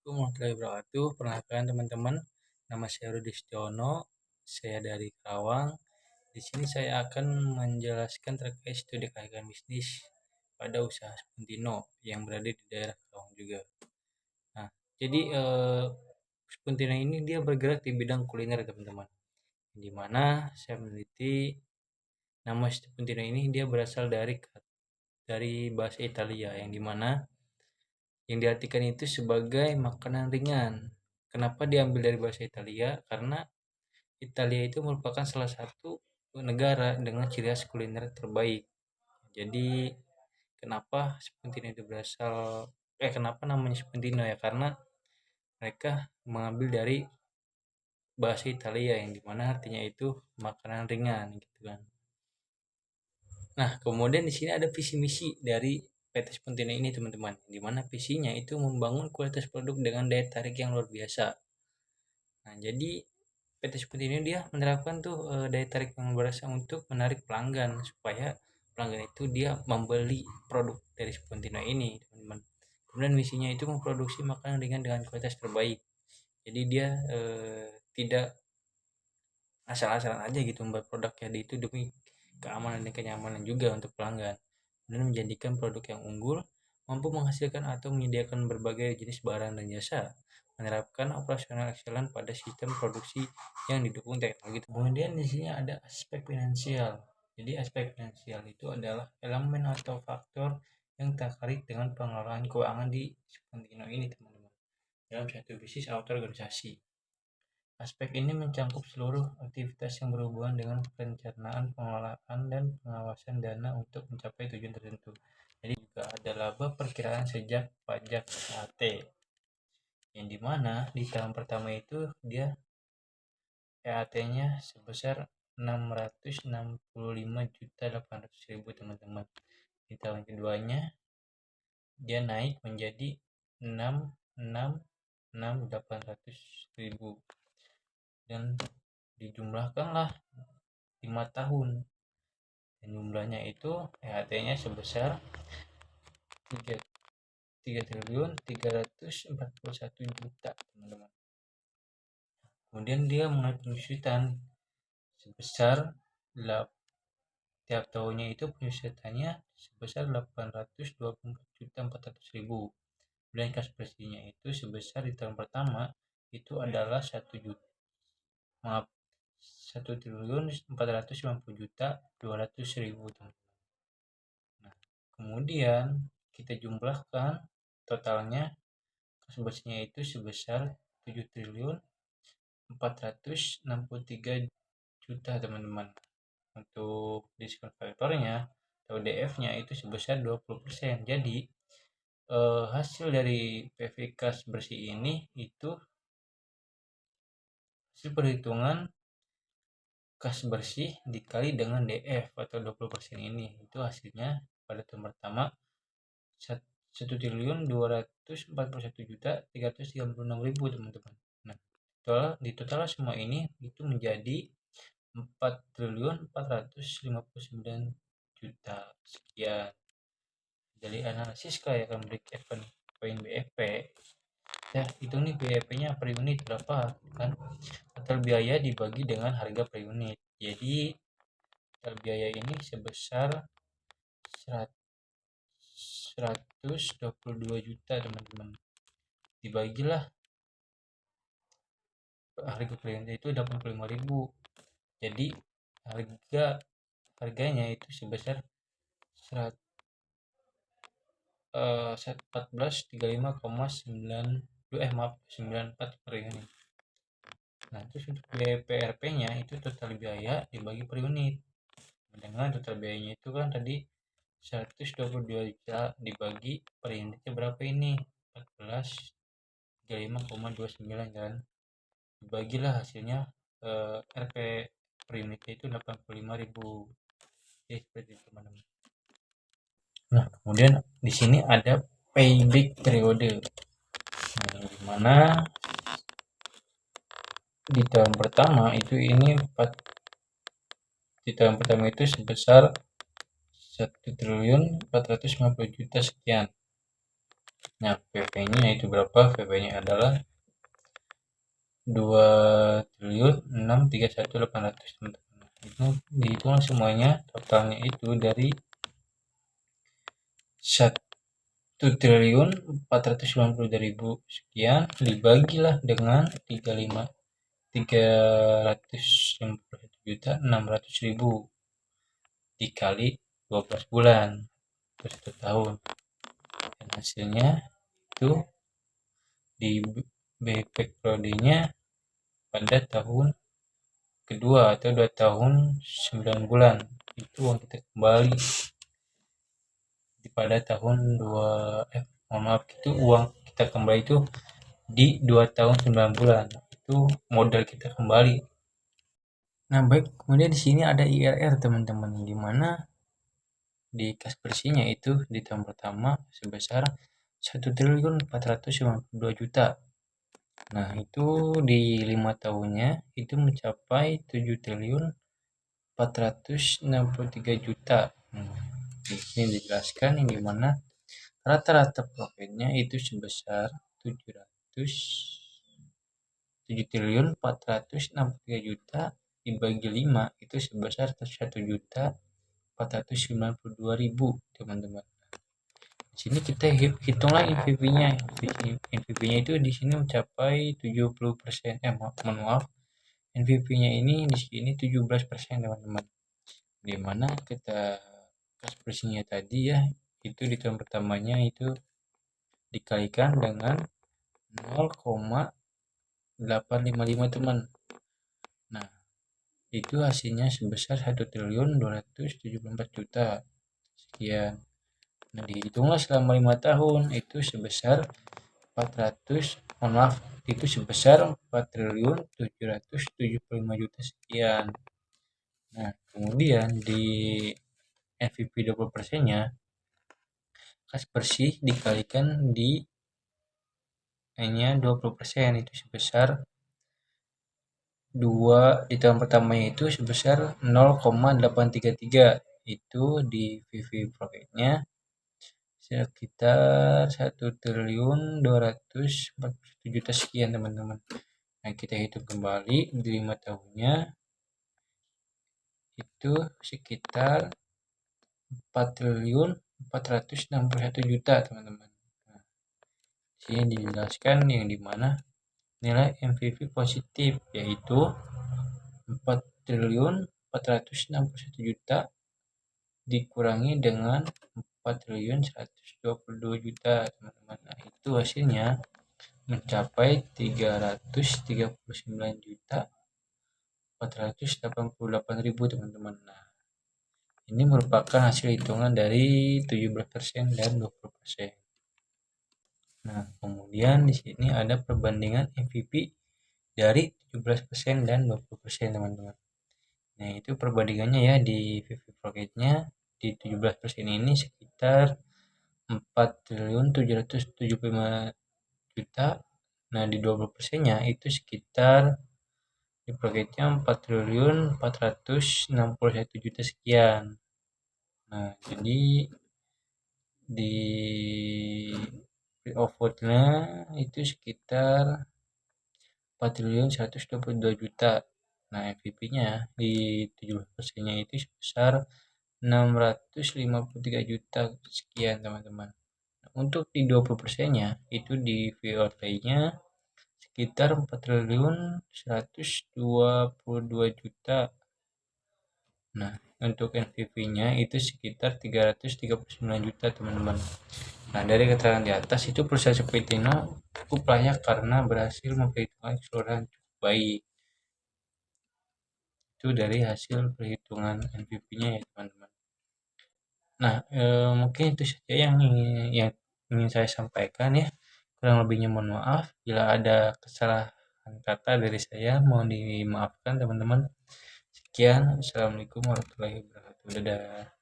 Assalamualaikum warahmatullahi wabarakatuh. Perkenalkan teman-teman, nama saya Rudi Setiono, saya dari Karawang. Di sini saya akan menjelaskan terkait studi keuangan bisnis pada usaha Spuntino yang berada di daerah Karawang juga. Nah, jadi Spuntino ini dia bergerak di bidang kuliner teman-teman. Di mana saya meneliti nama Spuntino ini dia berasal dari bahasa Italia yang dimana yang diartikan itu sebagai makanan ringan. Kenapa diambil dari bahasa Italia? Karena Italia itu merupakan salah satu negara dengan ciri khas kuliner terbaik. Jadi kenapa Spuntino itu kenapa namanya Spuntino ya? Karena mereka mengambil dari bahasa Italia yang dimana artinya itu makanan ringan gitu kan. Nah, kemudian di sini ada visi misi dari PT Spuntino ini teman-teman, di mana visinya itu membangun kualitas produk dengan daya tarik yang luar biasa. Nah, jadi PT Spuntino ini dia menerapkan tuh daya tarik yang luar biasa untuk menarik pelanggan supaya pelanggan itu dia membeli produk dari Spuntino ini, teman-teman. Kemudian misinya itu memproduksi makanan ringan dengan kualitas terbaik. Jadi dia tidak asal-asalan aja gitu membuat produknya itu demi keamanan dan kenyamanan juga untuk pelanggan dan menjadikan produk yang unggul mampu menghasilkan atau menyediakan berbagai jenis barang dan jasa menerapkan operasional excellence pada sistem produksi yang didukung teknologi. Kemudian di sini ada aspek finansial. Jadi aspek finansial itu adalah elemen atau faktor yang terkait dengan pengelolaan keuangan di Spuntino ini teman-teman dalam satu bisnis atau organisasi. Aspek ini mencakup seluruh aktivitas yang berhubungan dengan perencanaan, pengelolaan, dan pengawasan dana untuk mencapai tujuan tertentu. Jadi juga ada laba perkiraan sejak pajak VAT, yang dimana di tahun pertama itu dia EAT-nya sebesar 665.800.000 teman-teman. Di tahun keduanya dia naik menjadi 666.800.000 dan dijumlahkanlah 5 tahun dan jumlahnya itu EHT-nya sebesar 3.341 juta teman-teman. Kemudian dia mengalami penyusutan sebesar tiap tahunnya itu penyusutannya sebesar 824.400.000. Dan kas bersihnya itu sebesar di tahun pertama itu adalah 1.450.200.000. Nah, kemudian kita jumlahkan totalnya kas bersihnya itu sebesar 7.463 teman-teman. Untuk diskon faktornya atau DF-nya itu sebesar 20%. Jadi hasil dari PV kas bersih ini itu hasil perhitungan kas bersih dikali dengan DF atau 20% ini itu hasilnya pada tahun pertama 1.241.336.000 teman-teman. Nah, di total semua ini itu menjadi 4.459 juta sekian. Dari analisis kelayakan break even poin BEP ya itu nih BEP-nya per unit berapa kan, total biaya dibagi dengan harga per unit. Jadi total biaya ini sebesar 122 juta teman-teman, dibagilah harga per unit itu 85.000. Jadi harganya itu sebesar 1435,94 per unit. Nah, terus untuk PRP-nya itu total biaya dibagi per unit. Dengan total biayanya itu kan tadi 122 juta dibagi per unitnya berapa ini? 1435,29 kan. Dibagilah hasilnya RP per unitnya itu 85.000. Jadi seperti itu teman-teman. Nah, kemudian di sini ada payback periode. Nah, di mana di tahun pertama itu sebesar 1.450 juta sekian. Nah, PP-nya itu berapa? PP-nya adalah 2.631.800, teman-teman. Itu dihitung semuanya, totalnya itu dari 1.492.000 sekian, dibagilah dengan 351.600.000 dikali 12 bulan per 1 tahun, dan hasilnya itu di BPK periodenya pada tahun kedua atau 2 tahun 9 bulan itu uang kita kembali pada tahun mohon maaf, itu uang kita kembali itu di 2 tahun 9 bulan, itu modal kita kembali. Nah, baik, kemudian di sini ada IRR, teman-teman, di mana di kas bersihnya itu di tahun pertama sebesar 1.492.000.000. Nah, itu di 5 tahunnya itu mencapai 7.463.000.000. Di sini dijelaskan yang dimana rata-rata profitnya itu sebesar 7.463.000.000 dibagi 5 itu sebesar 1.492.000, teman-teman. Di sini kita hitunglah NPV-nya. NPV-nya itu di sini mencapai 70%. Mohon maaf. NPV-nya ini di sini 17%, teman-teman. Di mana kita kas bersihnya tadi ya, itu di tahun pertamanya itu dikalikan dengan 0,855, teman. Nah, itu hasilnya sebesar 1.274.000.000 sekian. Nah, dihitunglah selama 5 tahun itu sebesar 4.775.000.000 sekian. Nah, kemudian di NPV 20%-nya kas bersih dikalikan di hanya 20% itu sebesar 2 di tahun pertamanya itu sebesar 0,833, itu di PV profitnya sekitar 1.241.000.000 sekian, teman-teman. Nah, kita hitung kembali di 5 tahunnya itu sekitar 4.461.000.000, teman-teman. Nah, sini dijelaskan yang dimana nilai NPV positif yaitu 4.461.000.000 dikurangi dengan 4.122.000.000, teman-teman. Nah, itu hasilnya mencapai 339.488.000, teman-teman. Nah, ini merupakan hasil hitungan dari 17% dan 20%. Nah, kemudian di sini ada perbandingan NPV dari 17% dan 20%, teman-teman. Nah, itu perbandingannya ya di PV Project-nya di 17% ini sekitar 4.775.000.000. Nah, di 20%-nya itu sekitar di project-nya 4.461.000.000 sekian. Nah, jadi di output-nya itu sekitar 4.122.000.000. Nah, NPV-nya di 17%-nya itu sebesar 653 juta sekian, teman-teman. Untuk di 20%-nya itu di VOT-nya sekitar 4.122.000.000. Nah, untuk NPV-nya itu sekitar 339 juta, teman-teman. Nah, dari keterangan di atas itu perusahaan seperti ini cukup layak karena berhasil memperhitungkan keseluruhan cukup baik. Itu dari hasil perhitungan NPV-nya ya, teman-teman. Nah, mungkin itu saja yang ingin saya sampaikan ya. Kurang lebihnya mohon maaf. Bila ada kesalahan kata dari saya, mohon dimaafkan, teman-teman. Sekian, Assalamualaikum warahmatullahi wabarakatuh. Dadah.